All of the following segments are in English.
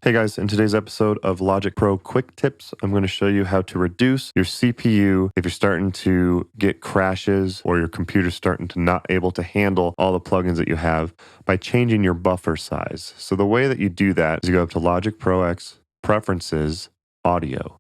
Hey guys, in today's episode of Logic Pro Quick Tips, I'm going to show you how to reduce your CPU if you're starting to get crashes or your computer's starting to not able to handle all the plugins that you have by changing your buffer size. So the way that you do that is you go up to Logic Pro X, Preferences, Audio.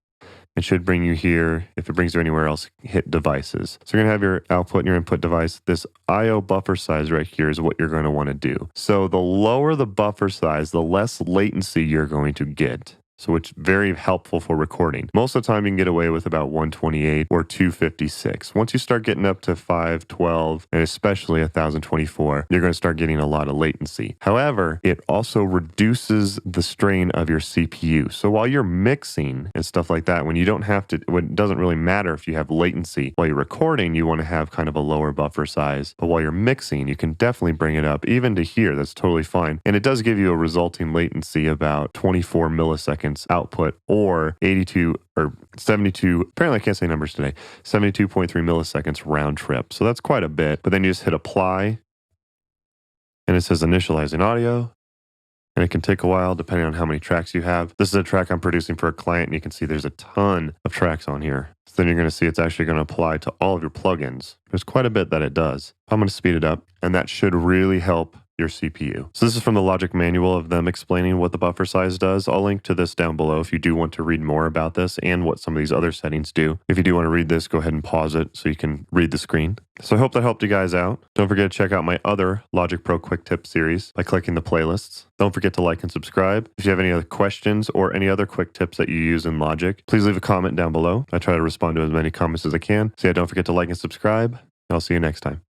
It should bring you here. If it brings you anywhere else, hit devices. So you're going to have your output and your input device. This IO buffer size right here is what you're going to want to do. So the lower the buffer size, the less latency you're going to get. So it's very helpful for recording. Most of the time you can get away with about 128 or 256. Once you start getting up to 512 and especially 1024, you're going to start getting a lot of latency. However, it also reduces the strain of your CPU. So while you're mixing and stuff like that, when you don't have to, it doesn't really matter if you have latency. While you're recording, you want to have kind of a lower buffer size. But while you're mixing, you can definitely bring it up even to here. That's totally fine. And it does give you a resulting latency about 24 milliseconds output or 82 or 72, apparently I can't say numbers today, 72.3 milliseconds round trip. So that's quite a bit. But then you just hit apply and it says initializing audio. And it can take a while depending on how many tracks you have. This is a track I'm producing for a client and you can see there's a ton of tracks on here. So then you're going to see it's actually going to apply to all of your plugins. There's quite a bit that it does. I'm going to speed it up and that should really help your CPU. So this is from the Logic manual of them explaining what the buffer size does. I'll link to this down below if you do want to read more about this and what some of these other settings do. If you do want to read this, go ahead and pause it so you can read the screen. So I hope that helped you guys out. Don't forget to check out my other Logic Pro Quick Tips series by clicking the playlists. Don't forget to like and subscribe. If you have any other questions or any other quick tips that you use in Logic, please leave a comment down below. I try to respond to as many comments as I can. So yeah, don't forget to like and subscribe. I'll see you next time.